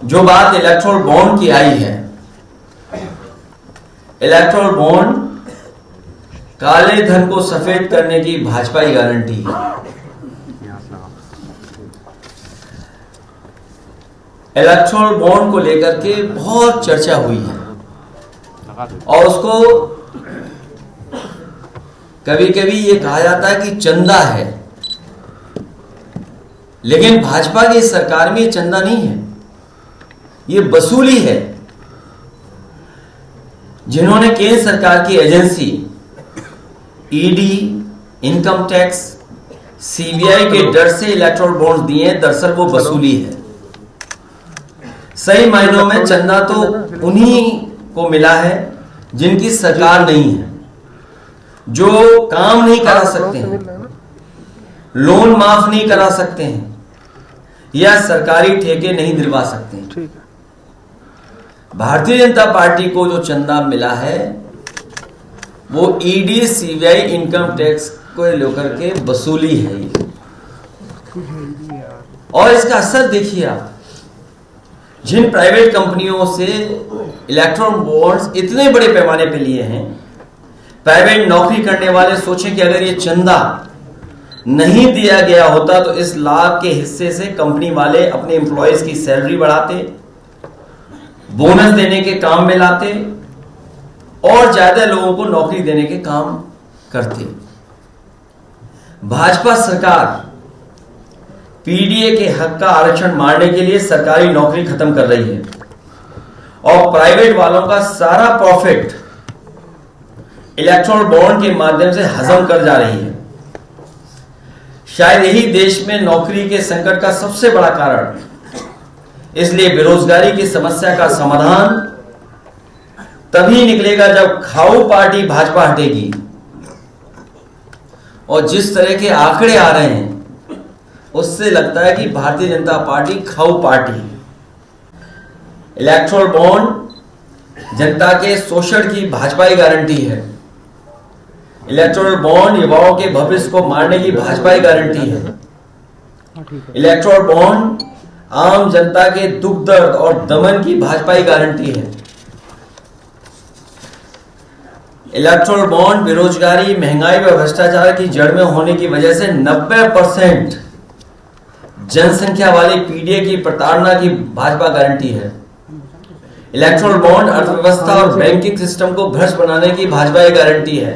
जो बात electoral bond की आई है, इलेक्टोरल बॉन्ड काले धन को सफेद करने की भाजपा की गारंटी है। इलेक्टोरल बॉन्ड को लेकर के बहुत चर्चा हुई है और उसको कभी कभी ये कहा जाता है कि चंदा है, लेकिन भाजपा की सरकार में ये चंदा नहीं है, ये वसूली है। जिन्होंने केंद्र सरकार की agency ED, income tax, CBI के डर से इलेक्टोरल बॉन्ड दिए, दरअसल वो वसूली है। सही मायनों में चंदा तो उन्हीं को मिला है जिनकी सरकार नहीं है, जो काम नहीं करा सकते हैं, लोन माफ नहीं करा सकते हैं या सरकारी ठेके नहीं दिलवा सकते हैं। भारतीय जनता पार्टी को जो चंदा मिला है वो ईडी, सीबीआई, इनकम टैक्स को लेकर के वसूली है। और इसका असर देखिए आप, जिन प्राइवेट कंपनियों से इलेक्ट्रॉन बॉन्ड्स इतने बड़े पैमाने पे लिए हैं, प्राइवेट नौकरी करने वाले सोचें कि अगर ये चंदा नहीं दिया गया होता तो इस लाभ के हिस्से से कंपनी वाले अपने एम्प्लॉयज की सैलरी बढ़ाते, बोनस देने के काम में लाते और ज्यादा लोगों को नौकरी देने के काम करते। भाजपा सरकार पीडीए के हक का आरक्षण मारने के लिए सरकारी नौकरी खत्म कर रही है और प्राइवेट वालों का सारा प्रॉफिट इलेक्टोरल बॉन्ड के माध्यम से हजम कर जा रही है। शायद यही देश में नौकरी के संकट का सबसे बड़ा कारण। इसलिए बेरोजगारी की समस्या का समाधान तभी निकलेगा जब खाऊ पार्टी भाजपा हटेगी। और जिस तरह के आंकड़े आ रहे हैं उससे लगता है कि भारतीय जनता पार्टी खाऊ पार्टी। इलेक्टोरल बॉन्ड जनता के शोषण की भाजपा की गारंटी है। इलेक्टोरल बॉन्ड युवाओं के भविष्य को मारने की भाजपा की गारंटी है। इलेक्टोरल बॉन्ड आम जनता के दुख दर्द और दमन की भाजपा की गारंटी है। इलेक्टोरल बॉन्ड बेरोजगारी, महंगाई व भ्रष्टाचार की जड़ में होने की वजह से 90% जनसंख्या वाली पीडीए की प्रताड़ना की भाजपा गारंटी है। इलेक्टोरल बॉन्ड अर्थव्यवस्था और बैंकिंग सिस्टम को भ्रष्ट बनाने की भाजपा की गारंटी है।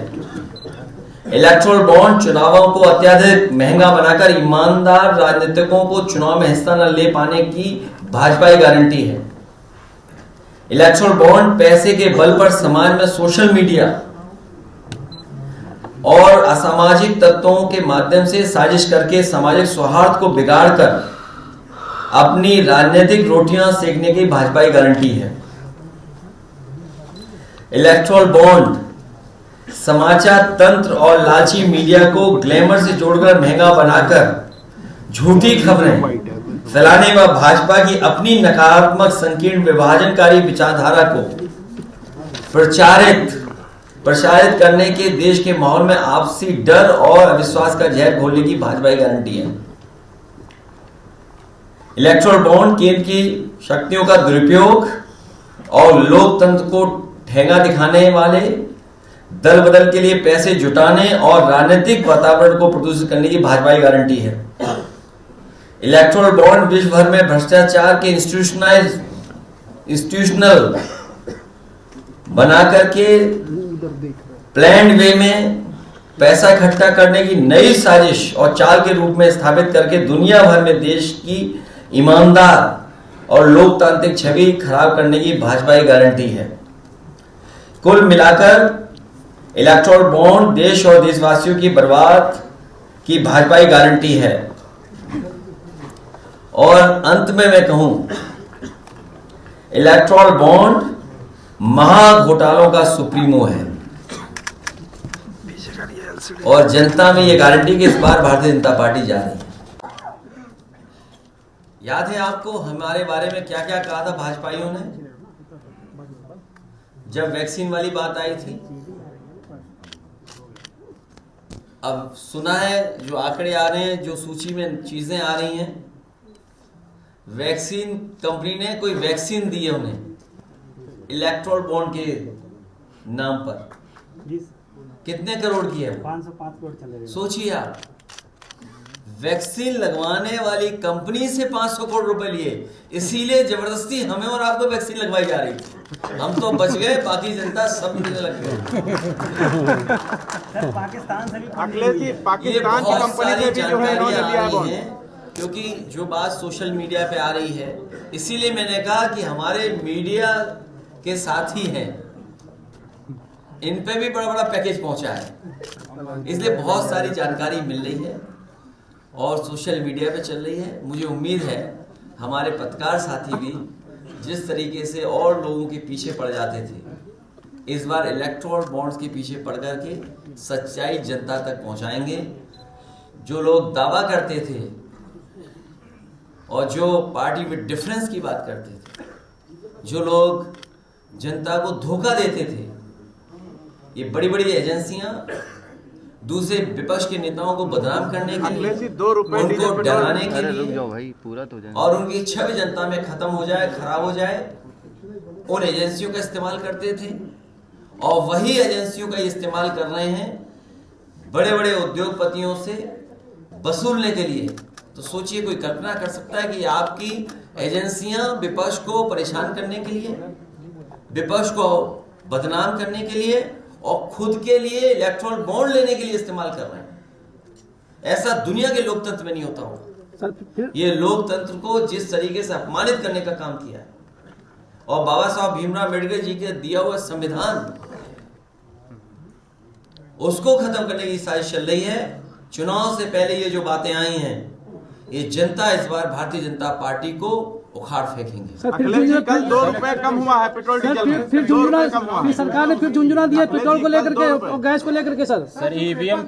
इलेक्टोरल बॉन्ड चुनावों को अत्यधिक महंगा बनाकर ईमानदार राजनीतिकों को चुनाव में हिस्सा न ले पाने की भाजपा की गारंटी है। इलेक्टोरल बॉन्ड पैसे के बल पर समाज में सोशल मीडिया और असामाजिक तत्वों के माध्यम से साजिश करके सामाजिक सौहार्द को बिगाड़कर अपनी राजनीतिक रोटियां सेकने की भाजपा की गारंटी है। इलेक्टोरल बॉन्ड समाचार तंत्र और लालची मीडिया को ग्लैमर से जोड़कर महंगा बनाकर झूठी खबरें फैलाने व भाजपा की अपनी नकारात्मक, संकीर्ण, विभाजनकारी विचारधारा को प्रचारित करने के देश के माहौल में आपसी डर और अविश्वास का जहर घोलने की भाजपा की गारंटी है। इलेक्टोरल बॉन्ड केंद्र की शक्तियों का दुरुपयोग और लोकतंत्र को ठेंगा दिखाने वाले, दल बदल के लिए पैसे जुटाने और राजनीतिक वातावरण को प्रदूषित करने की भाजपा की गारंटी है। इलेक्टोरल बॉन्ड विश्व भर में भ्रष्टाचार के इंस्टीट्यूशनल बना करके प्लान्ड वे में पैसा इकट्ठा करने की नई साजिश और चाल के रूप में स्थापित करके दुनिया भर में देश की ईमानदार और लोकतांत्रिक छवि खराब करने की भाजपा की गारंटी है। कुल मिलाकर इलेक्टोरल बॉन्ड देश और देशवासियों की बर्बाद की भाजपा की गारंटी है। और अंत में मैं कहूं, इलेक्टोरल बॉन्ड महाघोटालों का सुप्रीमो है और जनता में यह गारंटी कि इस बार भारतीय जनता पार्टी जा रही है। याद है आपको हमारे बारे में क्या क्या कहा था भाजपाइयों ने जब वैक्सीन वाली बात आई थी? अब सुना है जो आंकड़े आ रहे हैं, जो सूची में चीजें आ रही हैं, वैक्सीन कंपनी ने कोई वैक्सीन दी है उन्हें इलेक्ट्रोल बॉन्ड के नाम पर, कितने करोड़ की है? 505 करोड़ चले गए। सोचिए आप, वैक्सीन लगवाने वाली कंपनी से 500 करोड़ रुपए लिए, इसीलिए जबरदस्ती हमें और आपको वैक्सीन लगवाई जा रही थी। हम तो बच गए, बाकी जनता सब मिलने लग गए। सर पाकिस्तान से भी अखिलेश जी, ये पाकिस्तान की बहुत कंपनी सारी से भी जो है जानकारियां इन्होंने आ लिया रही बॉन्ड। हैं, क्योंकि जो बात सोशल मीडिया पे आ रही है, इसीलिए मैंने कहा कि हमारे मीडिया के साथी हैं, इन पे भी बड़ा बड़ा पैकेज पहुंचा है, इसलिए बहुत सारी जानकारी मिल रही है और सोशल मीडिया पे चल रही है। मुझे उम्मीद है हमारे पत्रकार साथी भी जिस तरीके से और लोगों के पीछे पड़ जाते थे, इस बार इलेक्टोरल बॉन्ड्स के पीछे पड़ करके सच्चाई जनता तक पहुंचाएंगे। जो लोग दावा करते थे और जो पार्टी में डिफरेंस की बात करते थे, जो लोग जनता को धोखा देते थे, ये बड़ी बड़ी एजेंसियां दूसरे विपक्ष के नेताओं को बदनाम करने के लिए, उनको डराने के लिए और उनकी छवि जनता में खत्म हो जाए, खराब हो जाए, उन एजेंसियों का इस्तेमाल करते थे। और वही एजेंसियों का इस्तेमाल कर रहे हैं बड़े बड़े उद्योगपतियों से वसूलने के लिए। तो सोचिए, कोई कल्पना कर सकता है कि आपकी एजेंसियां विपक्ष को परेशान करने के लिए, विपक्ष को बदनाम करने के लिए और खुद के लिए इलेक्टोरल बॉन्ड लेने के लिए इस्तेमाल कर रहे हैं। ऐसा दुनिया के लोकतंत्र में नहीं होता होगा। ये लोकतंत्र को जिस तरीके से अपमानित करने का काम किया है, और बाबा साहब भीमराव अम्बेडकर जी के दिया हुआ संविधान, उसको खत्म करने की साजिश चल रही है। चुनाव से पहले ये जो बातें आई हैं, ये जनता इस बार भारतीय जनता पार्टी को उखाड़ फेंकेंगे। अखिलेश जी, कल 2 रुपए कम हुआ है पेट्रोल डीजल में, फिर $2 कम हुआ है। सरकार ने फिर झुंझुना दिया पेट्रोल को लेकर के और गैस को लेकर के। Sir EVM